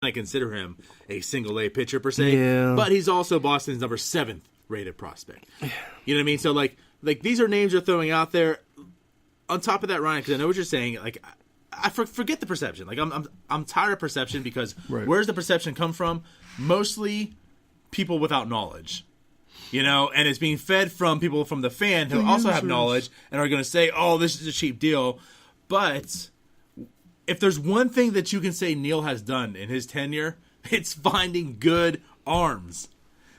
I consider him a single A pitcher per se, but he's also Boston's number 7th rated prospect. You know what I mean? So like these are names you're throwing out there. On top of that, Ryan, because I know what you're saying. Like, I forget the perception. Like, I'm tired of perception because where's the perception come from? Mostly people without knowledge. You know, and it's being fed from people from the fan who also have knowledge and are going to say, "Oh, this is a cheap deal." But if there's one thing that you can say Neal has done in his tenure, it's finding good arms.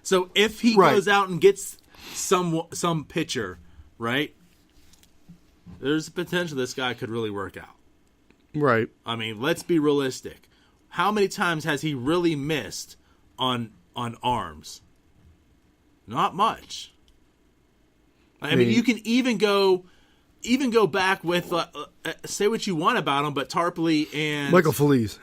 So if he goes out and gets some pitcher, right, there's a potential this guy could really work out. Right. I mean, let's be realistic. How many times has he really missed on arms? Not much. I mean, you can even go back with say what you want about him, but Tarpley and Michael Feliz.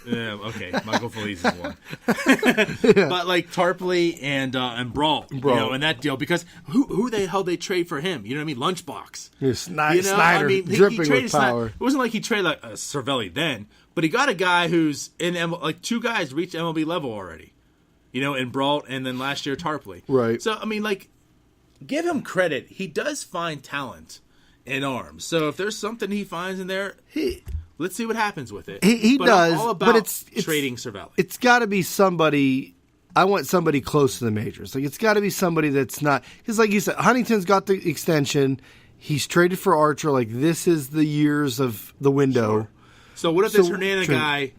Yeah, okay, Michael Feliz is one. But like Tarpley and Brawl, you know, and that deal, because who the hell they trade for him? You know what I mean? Lunchbox. Snyder, I mean, dripping he traded with power. It wasn't like he traded like Cervelli then, but he got a guy who's in like two guys reached MLB level already. You know, in Brault and then last year Tarpley. Right. So I mean, like, give him credit. He does find talent in arms. So if there's something he finds in there, let's see what happens with it. He does, all about but it's trading Cervelli. It's got to be somebody. I want somebody close to the majors. Like, it's got to be somebody that's not, because like you said, Huntington's got the extension. He's traded for Archer. Like, this is the years of the window. Sure. So what if this Hernandez guy?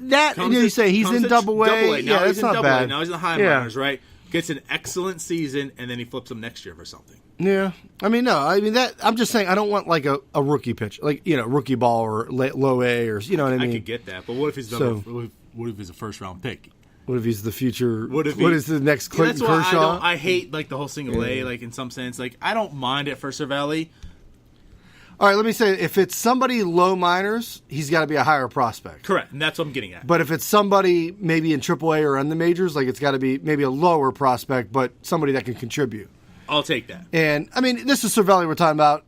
That you say he's in Double A. Now that's not bad. Now he's in the high minors, right? Gets an excellent season, and then he flips him next year for something. Yeah, I mean, that. I'm just saying, I don't want like a rookie pitch, like, you know, rookie ball or low A, or you know what I mean. I could get that, but what if he's what if he's a first round pick? What if he's the future? What is the next Clayton Kershaw? I hate like the whole single A, like in some sense. Like, I don't mind it for Cervelli. All right, let me say, if it's somebody low minors, he's got to be a higher prospect. Correct, and that's what I'm getting at. But if it's somebody maybe in AAA or in the majors, like, it's got to be maybe a lower prospect, but somebody that can contribute. I'll take that. And, I mean, this is Cervelli we're talking about.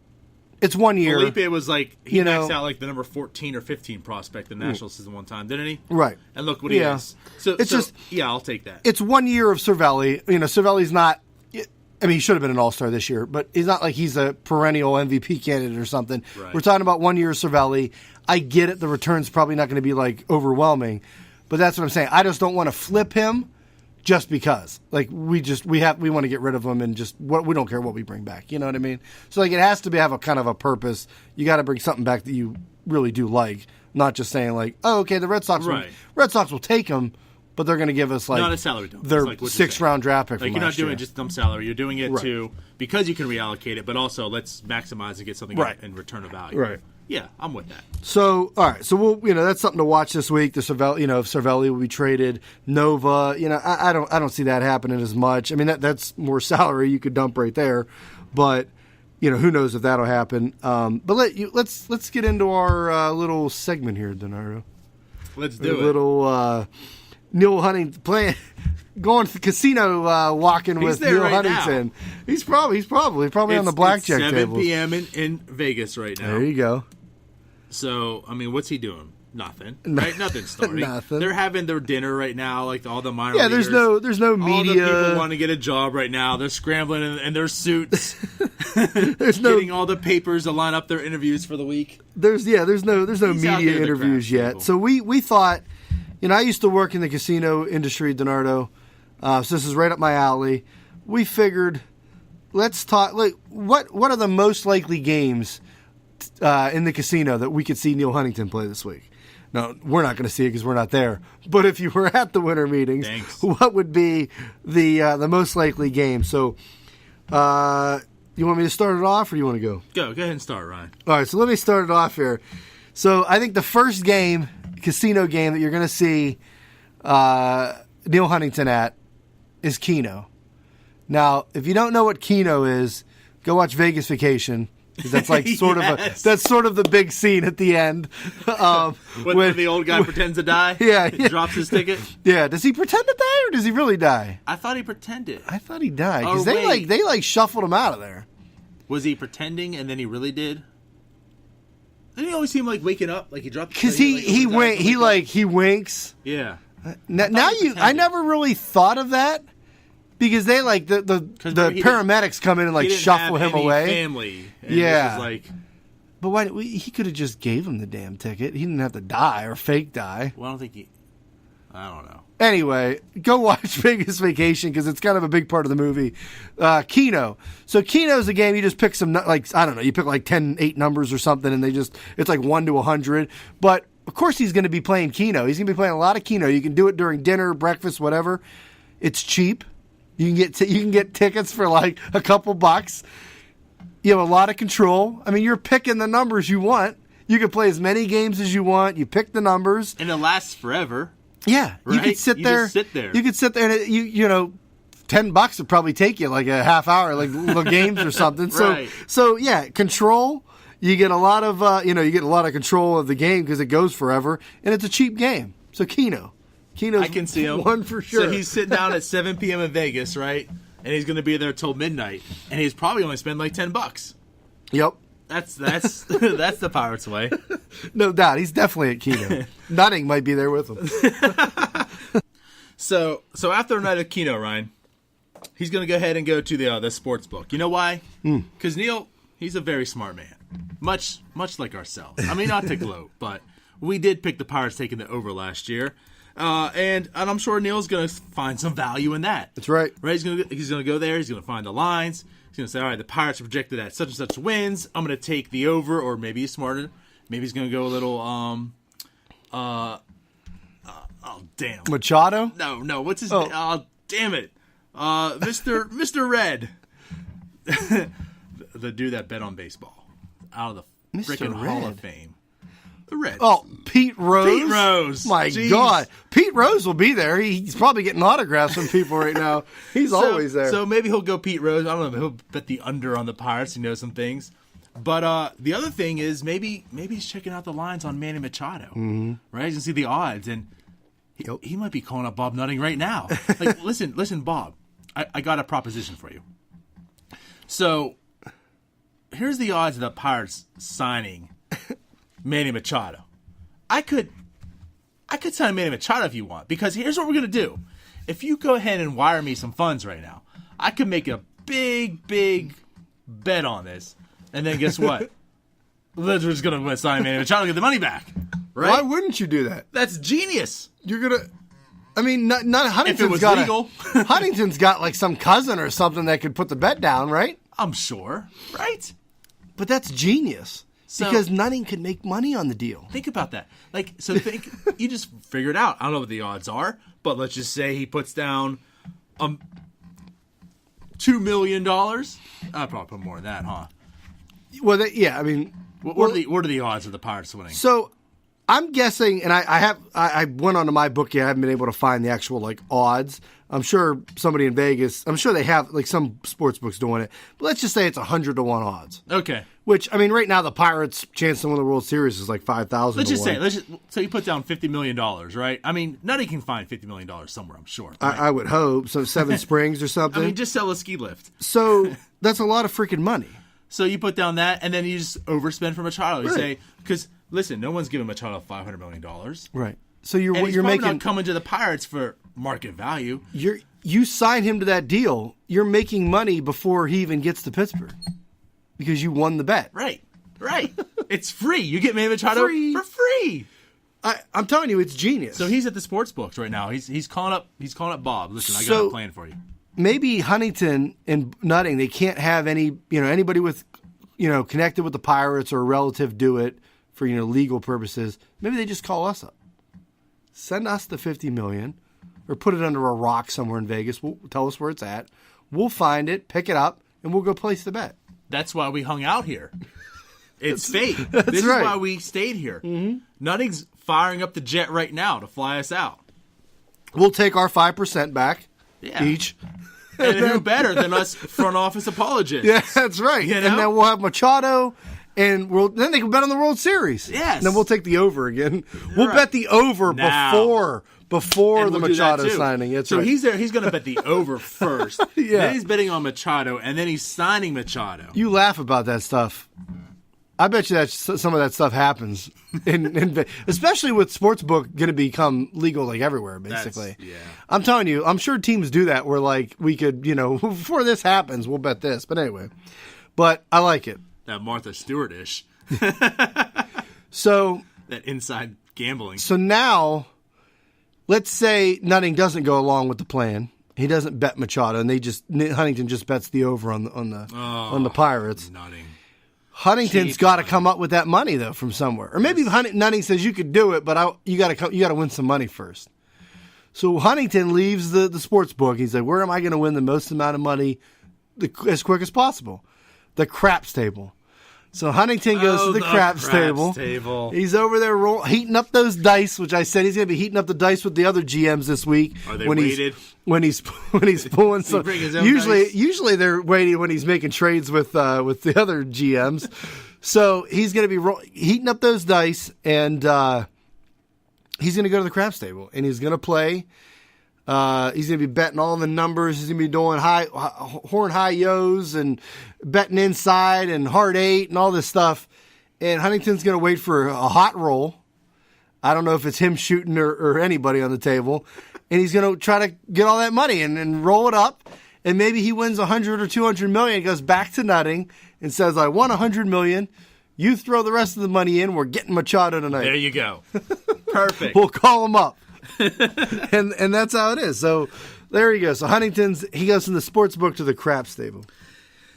It's 1 year. Felipe was like, he maxed out like the number 14 or 15 prospect in the National season one time, didn't he? Right. And look what he is. So I'll take that. It's 1 year of Cervelli. You know, Cervelli's not, I mean, he should have been an all-star this year, but he's not like he's a perennial MVP candidate or something. Right. We're talking about 1 year of Cervelli. I get it. The return's probably not going to be, like, overwhelming, but that's what I'm saying. I just don't want to flip him just because. Like, we want to get rid of him and we don't care what we bring back. You know what I mean? So, like, it has to have a kind of a purpose. You got to bring something back that you really do like, not just saying, like, oh, okay, the Red Sox will take him, but they're going to give us, like, not a salary dump. Their like 6th-round draft pick. Like, you're not doing just dump salary. You're doing it because you can reallocate it, but also let's maximize and get something in return of value. Right. Yeah, I'm with that. So, all right. So, we'll, that's something to watch this week. The Cervelli, if Cervelli will be traded, Nova, I don't see that happening as much. I mean, that's more salary you could dump right there, but who knows if that'll happen. But let's get into our little segment here, DiNardo. Let's do it. Little Neal Huntington going to the casino, walking with Neal Huntington. Now. He's probably on the blackjack table. 7 p.m. in Vegas right now. There you go. So, I mean, what's he doing? Nothing. Right? Nothing's starting. Nothing. They're having their dinner right now, like all the minor there's leaguers. no media. All the people want to get a job right now. They're scrambling in their suits. Getting all the papers to line up their interviews for the week. There's no media interviews yet. Table. So we thought, I used to work in the casino industry, DiNardo. So this is right up my alley. We figured, let's talk. Like, what are the most likely games in the casino that we could see Neal Huntington play this week? No, we're not going to see it because we're not there. But if you were at the winter meetings, what would be the most likely game? So, you want me to start it off, or do you want to go? Go ahead and start, Ryan. All right, so let me start it off here. So I think the first casino game that you're going to see Neal Huntington at is Keno. Now, if you don't know what Keno is, go watch Vegas Vacation. That's like sort of the big scene at the end. When the old guy pretends to die? Yeah. Drops his ticket? Yeah. Does he pretend to die, or does he really die? I thought he pretended. I thought he died. Because they shuffled him out of there. Was he pretending and then he really did? Didn't he always seem like waking up, like he dropped? Because he winks. Yeah. I never really thought of that because they like the paramedics come in and like shuffle him away. Family. Yeah. Like, but why? He could have just gave him the damn ticket. He didn't have to die or fake die. Well, I don't know. Anyway, go watch Vegas Vacation because it's kind of a big part of the movie. Keno. So Keno's a game you just pick some, like, I don't know, you pick like 8 numbers or something and it's like 1 to 100. But of course he's going to be playing Keno. He's going to be playing a lot of Keno. You can do it during dinner, breakfast, whatever. It's cheap. You can get tickets for like a couple bucks. You have a lot of control. I mean, you're picking the numbers you want. You can play as many games as you want. You pick the numbers. And it lasts forever. Yeah, right? You could sit there. You could sit there, and you know, $10 would probably take you like a half hour, like little games or something. Right. So yeah, control. You get a lot of control of the game because it goes forever, and it's a cheap game. So Keno's I can see him one for sure. So he's sitting down at 7 p.m. in Vegas, right? And he's going to be there till midnight, and he's probably only spend like $10. Yep. That's that's the Pirates way. No doubt. He's definitely at Keno. Nutting might be there with him. So after a night of Keno, Ryan, he's going to go ahead and go to the sports book. You know why? Because Neal, he's a very smart man. Much like ourselves. I mean, not to gloat, but we did pick the Pirates taking the over last year. And I'm sure Neal's going to find some value in that. That's right. Right? He's going to go there. He's going to find the lines. He's going to say, all right, the Pirates are projected at such and such wins. I'm going to take the over, or maybe he's smarter. Maybe he's going to go a little, oh, damn. Machado? No. What's his name? Oh, damn it. Mr. Red. The dude that bet on baseball. Out of the freaking Hall of Fame. The Reds. Oh, Pete Rose. Pete Rose. My Jeez. God. Pete Rose will be there. He's probably getting autographs from people right now. He's always there. So maybe he'll go Pete Rose. I don't know. He'll bet the under on the Pirates. He knows some things. But the other thing is maybe he's checking out the lines on Manny Machado. Mm-hmm. Right? He's going to see the odds. And he might be calling up Bob Nutting right now. Like, listen, Bob. I got a proposition for you. So here's the odds of the Pirates signing Manny Machado. I could sign Manny Machado if you want, because here's what we're going to do. If you go ahead and wire me some funds right now, I could make a big bet on this, and then guess what? We're just going to sign Manny Machado and get the money back. Right? Why wouldn't you do that? That's genius. You're going to... I mean, not Huntington's if it was got legal. Huntington's got like some cousin or something that could put the bet down, right? I'm sure, right? But that's genius. Because Nutting could make money on the deal. Think about that. You just figure it out. I don't know what the odds are, but let's just say he puts down $2 million. I'd probably put more than that, huh? Well, yeah, I mean... What are the odds of the Pirates winning? So, I'm guessing, and I went onto my bookie. I haven't been able to find the actual, like, odds. I'm sure somebody in Vegas, I'm sure they have, like, some sports books doing it. But let's just say it's 100 to 1 odds. Okay. Which, I mean, right now the Pirates' chance to win the World Series is like 5,000 Let's just say, so you put down $50 million, right? I mean, Nutty can find $50 million somewhere, I'm sure. Right? I would hope. So 7 Springs or something. I mean, just sell a ski lift. So that's a lot of freaking money. So you put down that, and then you just overspend for Machado. You say, because, listen, no one's giving Machado $500 million. Right. So you're probably making... not coming to the Pirates for market value. You sign him to that deal, you're making money before he even gets to Pittsburgh. Because you won the bet. Right. It's free. You get Manny Machado for free. I'm telling you, it's genius. So he's at the sports books right now. He's calling up Bob. Listen, I got a plan for you. Maybe Huntington and Nutting, they can't have anybody with connected with the Pirates or a relative do it for legal purposes. Maybe they just call us up. Send us the $50 million, or put it under a rock somewhere in Vegas. We'll tell us where it's at. We'll find it, pick it up, and we'll go place the bet. That's why we hung out here. It's fate. This is why we stayed here. Mm-hmm. Nutting's firing up the jet right now to fly us out. We'll take our 5% back each. And who better than us front office apologists? Yeah, that's right. And then we'll have Machado, and then they can bet on the World Series. Yes. And then we'll take the over again. We'll bet the over before the Machado signing. That's so right. He's there. He's going to bet the over first. Yeah. Then he's betting on Machado, and then he's signing Machado. You laugh about that stuff. I bet you that some of that stuff happens, especially with sportsbook going to become legal like everywhere, basically. Yeah. I'm telling you, I'm sure teams do that where like we could, before this happens, we'll bet this. But anyway, I like it. That Martha Stewart-ish. So that inside gambling. So now, let's say Nutting doesn't go along with the plan. He doesn't bet Machado, and Huntington just bets the over on the Pirates. Nutting. Huntington's got to come up with that money though from somewhere, or maybe Nutting says you could do it, but you got to win some money first. So Huntington leaves the sports book. He's like, where am I going to win the most amount of money as quick as possible? The craps table. So Huntington goes to the craps table. He's over there heating up those dice, which I said he's going to be heating up the dice with the other GMs this week. Are they weighted? When he's pulling some. Usually they're waiting when he's making trades with the other GMs. So he's going to be heating up those dice, and he's going to go to the craps table, and he's going to play. He's going to be betting all the numbers. He's going to be doing horn high yos and betting inside and hard 8 and all this stuff. And Huntington's going to wait for a hot roll. I don't know if it's him shooting or anybody on the table. And he's going to try to get all that money and roll it up. And maybe he wins 100 or 200 million. He goes back to Nutting and says, I won 100 million. You throw the rest of the money in. We're getting Machado tonight. There you go. Perfect. We'll call him up. and that's how it is. So there you go. So he goes from the sports book to the craps table.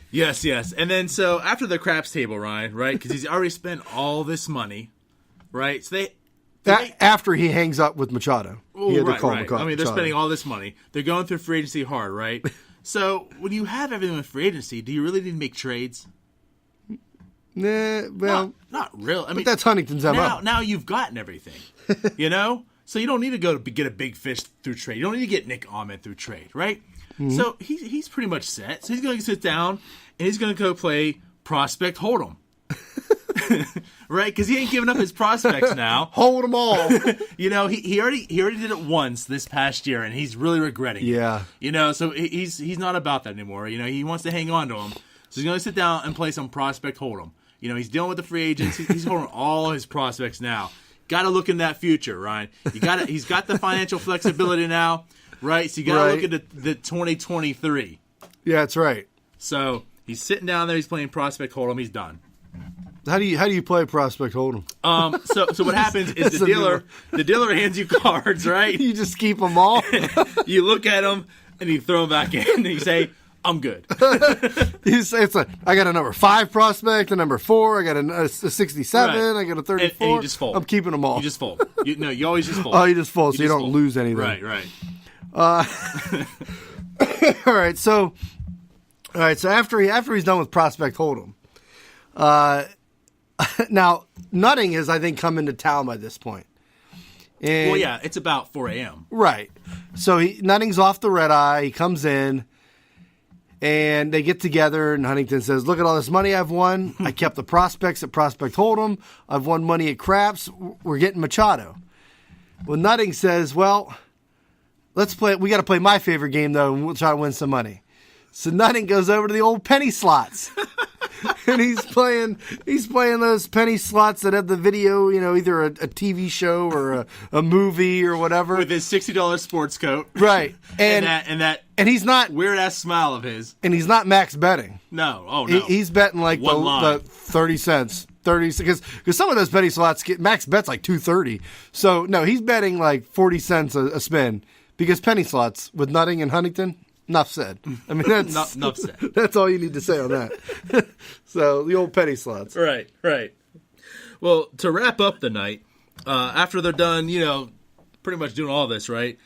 Yes. And then so after the craps table, Ryan, right? Because he's already spent all this money, right? So after he hangs up with Machado. He had to call Machado. I mean, they're spending all this money. They're going through free agency hard, right? So when you have everything with free agency, do you really need to make trades? Nah, well, not real. I mean, that's Huntington's MO. Now you've gotten everything, So you don't need to go to get a big fish through trade. You don't need to get Nick Ahmed through trade, right? Mm-hmm. So he's pretty much set. So he's going to sit down and he's going to go play Prospect Hold'em, right? Because he ain't giving up his prospects now. Hold them all. He already did it once this past year, and he's really regretting it. Yeah. So he's not about that anymore. He wants to hang on to him. So he's going to sit down and play some Prospect Hold'em. He's dealing with the free agents. He's holding all his prospects now. Got to look in that future, Ryan. He's got the financial flexibility now, right? So you got to look at the 2023. Yeah, that's right. So he's sitting down there. He's playing Prospect Hold'em. He's done. How do you play Prospect Hold'em? So what happens is the dealer hands you cards, right? You just keep them all. You look at them and you throw them back in. And you say, I'm good. You say I got a number 5 prospect, a number 4, I got a 67, right. I got a 34. And you just fold. I'm keeping them all. You just fold. You always just fold. Oh, you just fold, so you don't lose anything. Right. All right. So after he's done with Prospect Hold'em, now Nutting has, I think, come into town by this point. And, it's about 4 a.m. Right. So Nutting's off the red eye. He comes in. And they get together, and Huntington says, look at all this money I've won. I kept the prospects at Prospect Hold'em. I've won money at craps. We're getting Machado. Well, Nutting says, well, let's play. We got to play my favorite game, though, and we'll try to win some money. So Nutting goes over to the old penny slots. And he's playing those penny slots that have the video, either a TV show or a movie or whatever. With his $60 sports coat. Right. And he's not weird ass smile of his. And he's not max betting. No. Oh no. He's betting like the 30 cents. 30 because some of those penny slots max bet's like $2.30. So no, he's betting like 40 cents a spin because penny slots with Nutting and Huntington. Enough said. I mean, that's enough said. That's all you need to say on that. So the old penny slots. Right. Well, to wrap up the night, after they're done, pretty much doing all this, right?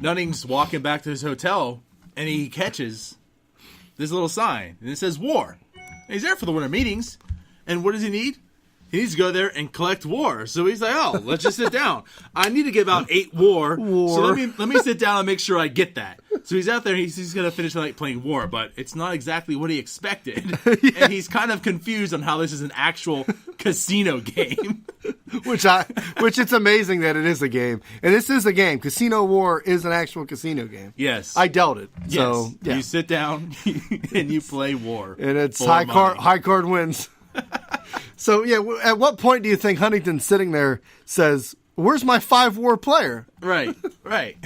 Nutting's walking back to his hotel, and he catches this little sign, and it says "War." And he's there for the winter meetings, and what does he need? He needs to go there and collect WAR. So he's like, oh, let's just sit down. I need to give out 8 WAR. So let me sit down and make sure I get that. So he's out there. He's going to finish the night playing WAR, but it's not exactly what he expected. Yeah. And he's kind of confused on how this is an actual casino game. Which it's amazing that it is a game. And this is a game. Casino WAR is an actual casino game. Yes. I dealt it. Yes. So, yeah. You sit down and you play WAR. And it's high card wins. So, yeah, at what point do you think Huntington sitting there says, where's my 5-WAR player? Right.